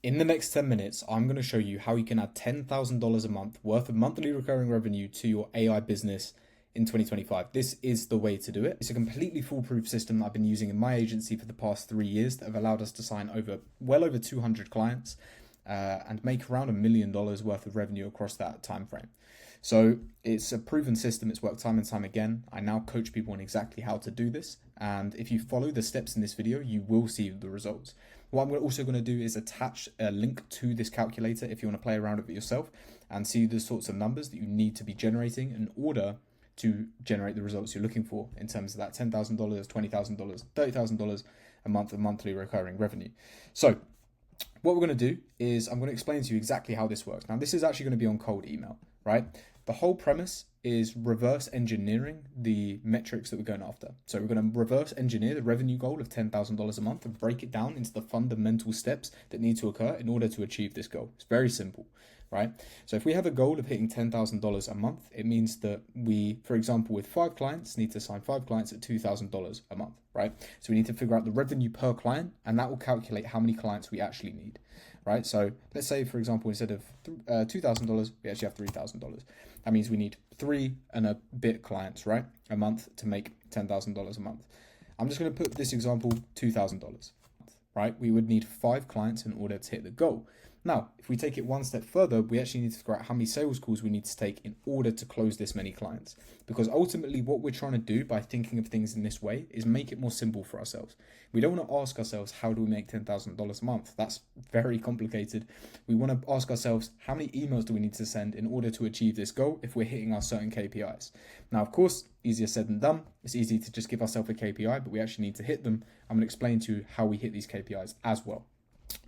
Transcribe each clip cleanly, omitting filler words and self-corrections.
In the next 10 minutes, I'm going to show you how you can add $10,000 a month worth of monthly recurring revenue to your AI business in 2025. This is the way to do it. It's a completely foolproof system I've been using in my agency for the past 3 years that have allowed us to sign well over 200 clients and make around $1 million worth of revenue across that time frame. So it's a proven system. It's worked time and time again. I now coach people on exactly how to do this. And if you follow the steps in this video, you will see the results. What I'm also going to do is attach a link to this calculator if you want to play around with it yourself and see the sorts of numbers that you need to be generating in order to generate the results you're looking for in terms of that $10,000, $20,000, $30,000 a month of monthly recurring revenue. So what we're going to do is I'm going to explain to you exactly how this works. Now, this is actually going to be on cold email, right? The whole premise is reverse engineering the metrics that we're going after. So we're going to reverse engineer the revenue goal of $10,000 a month and break it down into the fundamental steps that need to occur in order to achieve this goal. It's very simple, right? So if we have a goal of hitting $10,000 a month, it means that we, for example, with 5 clients, need to sign 5 clients at $2,000 a month, right? So we need to figure out the revenue per client, and that will calculate how many clients we actually need, right? So let's say, for example, instead of $2,000, we actually have $3,000. That means we need 3 and a bit clients, right, a month to make $10,000 a month. I'm just going to put this example, $2,000, right? We would need 5 clients in order to hit the goal. Now, if we take it one step further, we actually need to figure out how many sales calls we need to take in order to close this many clients. Because ultimately, what we're trying to do by thinking of things in this way is make it more simple for ourselves. We don't want to ask ourselves, how do we make $10,000 a month? That's very complicated. We want to ask ourselves, how many emails do we need to send in order to achieve this goal if we're hitting our certain KPIs? Now, of course, easier said than done. It's easy to just give ourselves a KPI, but we actually need to hit them. I'm going to explain to you how we hit these KPIs as well.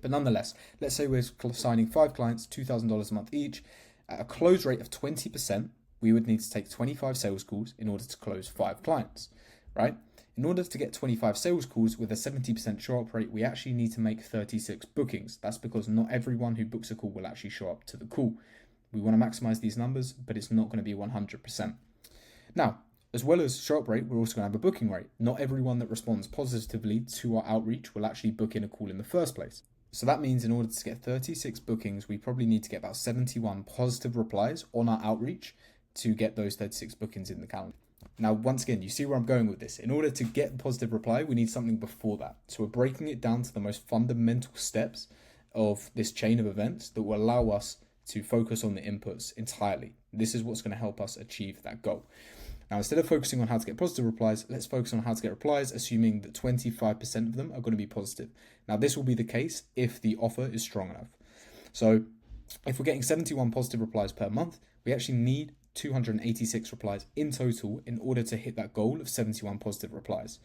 But nonetheless, let's say we're signing 5 clients, $2,000 a month each. At a close rate of 20%, we would need to take 25 sales calls in order to close 5 clients, right? In order to get 25 sales calls with a 70% show up rate, we actually need to make 36 bookings. That's because not everyone who books a call will actually show up to the call. We want to maximize these numbers, but it's not going to be 100%. Now, as well as show up rate, we're also going to have a booking rate. Not everyone that responds positively to our outreach will actually book in a call in the first place. So that means in order to get 36 bookings, we probably need to get about 71 positive replies on our outreach to get those 36 bookings in the calendar. Now, once again, you see where I'm going with this. In order to get a positive reply, we need something before that. So we're breaking it down to the most fundamental steps of this chain of events that will allow us to focus on the inputs entirely. This is what's going to help us achieve that goal. Now, instead of focusing on how to get positive replies, let's focus on how to get replies, assuming that 25% of them are going to be positive. Now, this will be the case if the offer is strong enough. So if we're getting 71 positive replies per month, we actually need 286 replies in total in order to hit that goal of 71 positive replies.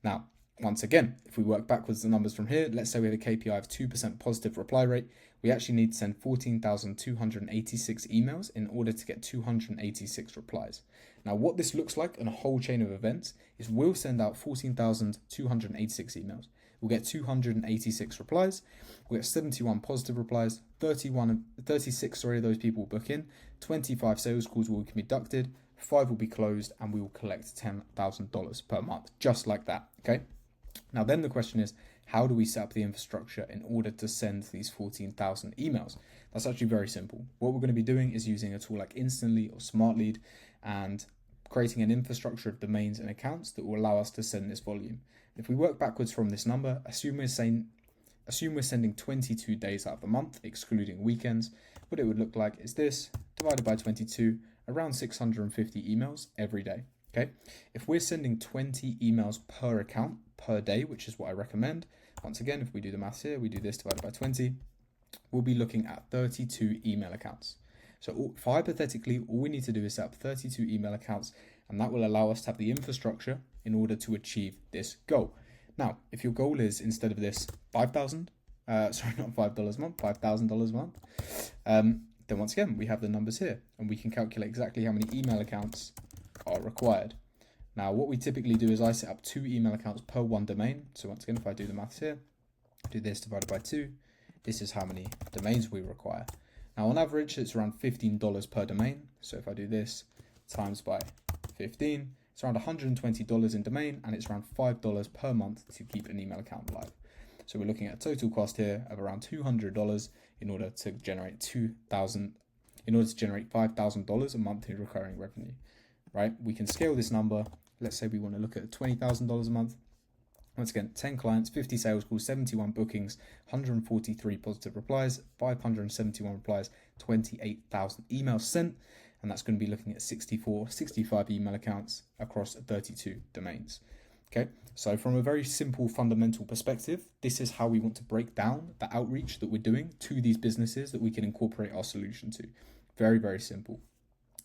Now, once again, if we work backwards the numbers from here, let's say we have a KPI of 2% positive reply rate, we actually need to send 14,286 emails in order to get 286 replies. Now, what this looks like in a whole chain of events is we'll send out 14,286 emails. We'll get 286 replies. We'll get 71 positive replies. 36 of those people will book in. 25 sales calls will be conducted. 5 will be closed, and we will collect $10,000 per month, just like that. Okay. Now, then the question is, how do we set up the infrastructure in order to send these 14,000 emails? That's actually very simple. What we're going to be doing is using a tool like Instantly or SmartLead and creating an infrastructure of domains and accounts that will allow us to send this volume. If we work backwards from this number, assume we're sending 22 days out of the month, excluding weekends. What it would look like is this, divided by 22, around 650 emails every day. Okay, if we're sending 20 emails per account per day, which is what I recommend, once again, if we do the maths here, we do this divided by 20, we'll be looking at 32 email accounts. So hypothetically, all we need to do is set up 32 email accounts, and that will allow us to have the infrastructure in order to achieve this goal. Now, if your goal is, instead of this, not $5 a month, $5,000 a month, then once again, we have the numbers here, and we can calculate exactly how many email accounts are required. Now, what we typically do is I set up 2 email accounts per one domain. So once again, if I do the maths here, do this divided by 2, this is how many domains we require. Now, on average, it's around $15 per domain. So if I do this times by 15, it's around $120 in domain, and it's around $5 per month to keep an email account live. So we're looking at a total cost here of around $200 in order to generate $5,000 a monthly recurring revenue, right? We can scale this number. Let's say we want to look at $20,000 a month. Once again, 10 clients, 50 sales calls, 71 bookings, 143 positive replies, 571 replies, 28,000 emails sent. And that's going to be looking at 65 email accounts across 32 domains. Okay, so from a very simple fundamental perspective, this is how we want to break down the outreach that we're doing to these businesses that we can incorporate our solution to. Very, very simple.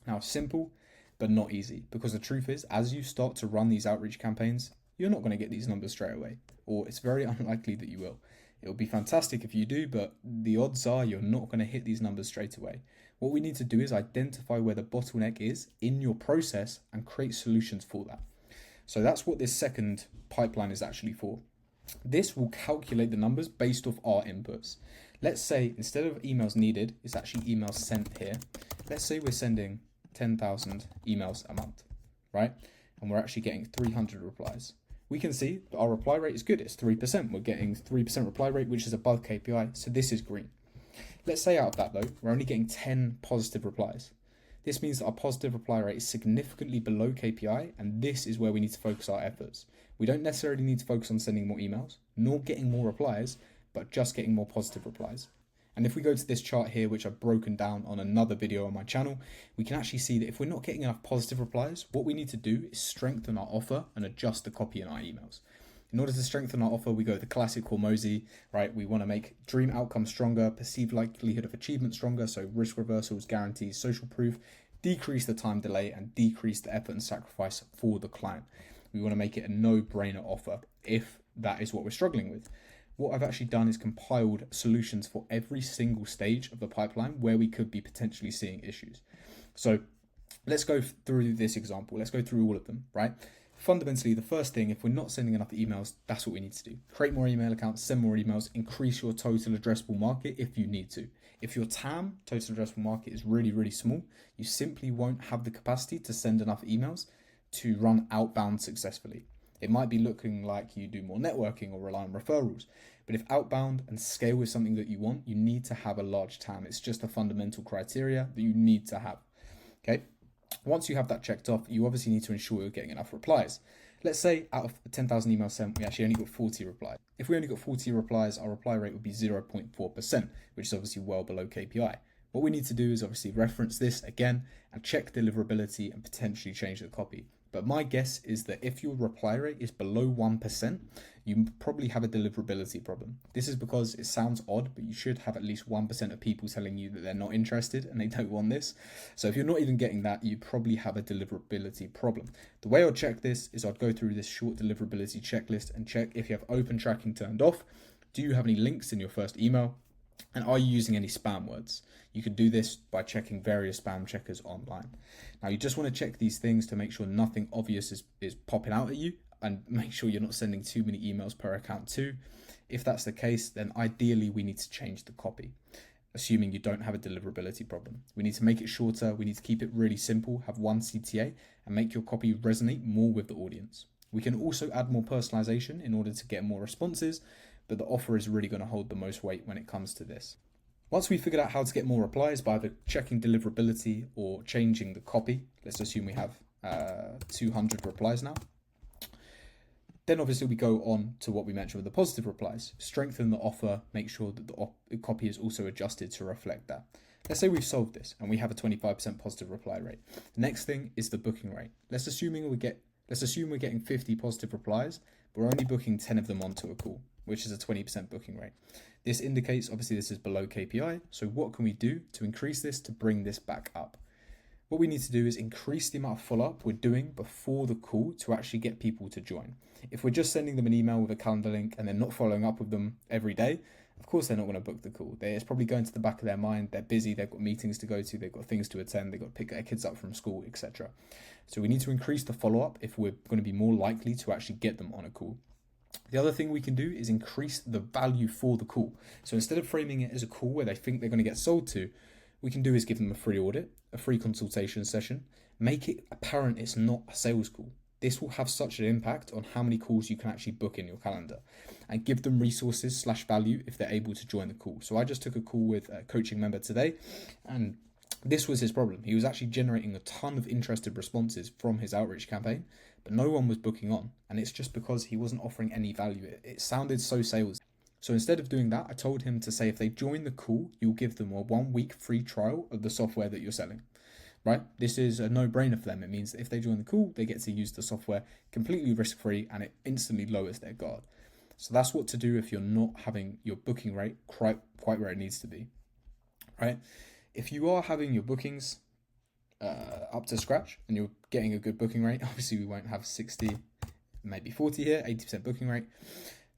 Now, simple, but not easy, because the truth is, as you start to run these outreach campaigns, you're not going to get these numbers straight away, or it's very unlikely that you will. It'll be fantastic if you do, but the odds are you're not going to hit these numbers straight away. What we need to do is identify where the bottleneck is in your process and create solutions for that. So that's what this second pipeline is actually for. This will calculate the numbers based off our inputs. Let's say instead of emails needed, it's actually emails sent here. Let's say we're sending 10,000 emails a month, right? And we're actually getting 300 replies. We can see that our reply rate is good. It's 3%. We're getting 3% reply rate, which is above KPI. So this is green. Let's say out of that though, we're only getting 10 positive replies. This means that our positive reply rate is significantly below KPI, and this is where we need to focus our efforts. We don't necessarily need to focus on sending more emails, nor getting more replies, but just getting more positive replies. And if we go to this chart here, which I've broken down on another video on my channel, we can actually see that if we're not getting enough positive replies, what we need to do is strengthen our offer and adjust the copy in our emails. In order to strengthen our offer, we go the classic Hormozy, right? We want to make dream outcomes stronger, perceived likelihood of achievement stronger, so risk reversals, guarantees, social proof, decrease the time delay, and decrease the effort and sacrifice for the client. We want to make it a no-brainer offer if that is what we're struggling with. What I've actually done is compiled solutions for every single stage of the pipeline where we could be potentially seeing issues. So let's go through this example. Let's go through all of them, right? Fundamentally, the first thing, if we're not sending enough emails, that's what we need to do. Create more email accounts, send more emails, increase your total addressable market if you need to. If your TAM, total addressable market, is really, really small, you simply won't have the capacity to send enough emails to run outbound successfully. It might be looking like you do more networking or rely on referrals. But if outbound and scale is something that you want, you need to have a large TAM. It's just a fundamental criteria that you need to have. Okay. Once you have that checked off, you obviously need to ensure you're getting enough replies. Let's say out of 10,000 emails sent, we actually only got 40 replies. If we only got 40 replies, our reply rate would be 0.4%, which is obviously well below KPI. What we need to do is obviously reference this again and check deliverability and potentially change the copy. But my guess is that if your reply rate is below 1%, you probably have a deliverability problem. This is because it sounds odd, but you should have at least 1% of people telling you that they're not interested and they don't want this. So if you're not even getting that, you probably have a deliverability problem. The way I'll check this is I'd go through this short deliverability checklist and check if you have open tracking turned off. Do you have any links in your first email? And are you using any spam words? You can do this by checking various spam checkers online. Now, you just want to check these things to make sure nothing obvious is popping out at you, and make sure you're not sending too many emails per account too. If that's the case, then ideally we need to change the copy, assuming you don't have a deliverability problem. We need to make it shorter. We need to keep it really simple, have one CTA, and make your copy resonate more with the audience. We can also add more personalization in order to get more responses, but the offer is really going to hold the most weight when it comes to this. Once we figured out how to get more replies by either checking deliverability or changing the copy, let's assume we have 200 replies now. Then obviously we go on to what we mentioned with the positive replies. Strengthen the offer, make sure that the copy is also adjusted to reflect that. Let's say we've solved this and we have a 25% positive reply rate. The next thing is the booking rate. Let's assume we're getting 50 positive replies, but we're only booking 10 of them onto a call, which is a 20% booking rate. This indicates obviously this is below KPI. So what can we do to increase this to bring this back up? What we need to do is increase the amount of follow-up we're doing before the call to actually get people to join. If we're just sending them an email with a calendar link and they're not following up with them every day, of course they're not going to book the call. It's probably going to the back of their mind. They're busy, they've got meetings to go to, they've got things to attend, they've got to pick their kids up from school, etc. So we need to increase the follow-up if we're going to be more likely to actually get them on a call. The other thing we can do is increase the value for the call. So instead of framing it as a call where they think they're going to get sold to, we can do is give them a free audit, a free consultation session, make it apparent it's not a sales call. This will have such an impact on how many calls you can actually book in your calendar, and give them resources / value if they're able to join the call. So I just took a call with a coaching member today, and this was his problem. He was actually generating a ton of interested responses from his outreach campaign, but no one was booking on. And it's just because he wasn't offering any value. It sounded so sales. So instead of doing that, I told him to say if they join the call, you'll give them a 1 week free trial of the software that you're selling. Right? This is a no-brainer for them. It means that if they join the call, they get to use the software completely risk-free, and it instantly lowers their guard. So that's what to do if you're not having your booking rate quite where it needs to be. Right? If you are having your bookings up to scratch and you're getting a good booking rate, obviously we won't have 60, maybe 40 here, 80% booking rate,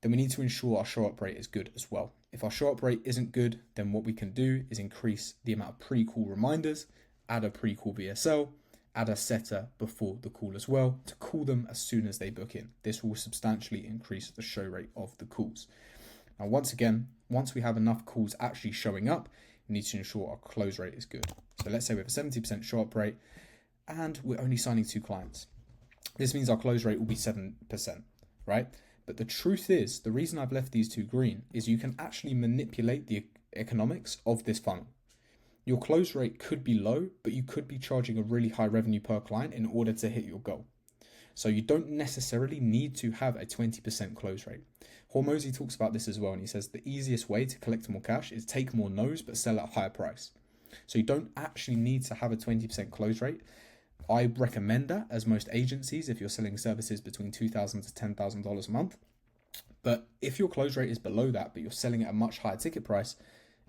then we need to ensure our show up rate is good as well. If our show up rate isn't good, then what we can do is increase the amount of pre-call reminders, add a pre-call VSL, add a setter before the call as well to call them as soon as they book in. This will substantially increase the show rate of the calls. Now, once again, once we have enough calls actually showing up, we need to ensure our close rate is good. So let's say we have a 70% show up rate and we're only signing 2 clients. This means our close rate will be 7%, right? But the truth is, the reason I've left these 2 green is you can actually manipulate the economics of this funnel. Your close rate could be low, but you could be charging a really high revenue per client in order to hit your goal. So you don't necessarily need to have a 20% close rate. Hormozy talks about this as well, and he says the easiest way to collect more cash is take more no's but sell at a higher price. So you don't actually need to have a 20% close rate. I recommend that, as most agencies, if you're selling services between $2,000 to $10,000 a month. But if your close rate is below that, but you're selling at a much higher ticket price,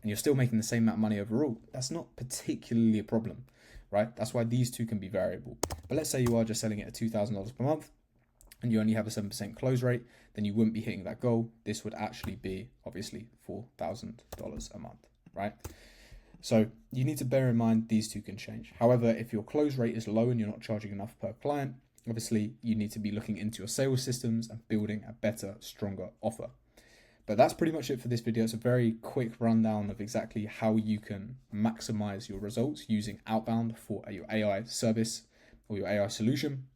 and you're still making the same amount of money overall, that's not particularly a problem, right? That's why these 2 can be variable. But let's say you are just selling it at $2,000 per month and you only have a 7% close rate, then you wouldn't be hitting that goal. This would actually be obviously $4,000 a month, right? So you need to bear in mind these 2 can change. However, if your close rate is low and you're not charging enough per client, obviously you need to be looking into your sales systems and building a better, stronger offer. But that's pretty much it for this video. It's a very quick rundown of exactly how you can maximize your results using outbound for your AI service or your AI solution.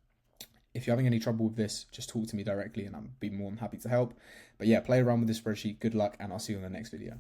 If you're having any trouble with this, just talk to me directly and I'll be more than happy to help. But yeah, play around with this spreadsheet. Good luck, and I'll see you in the next video.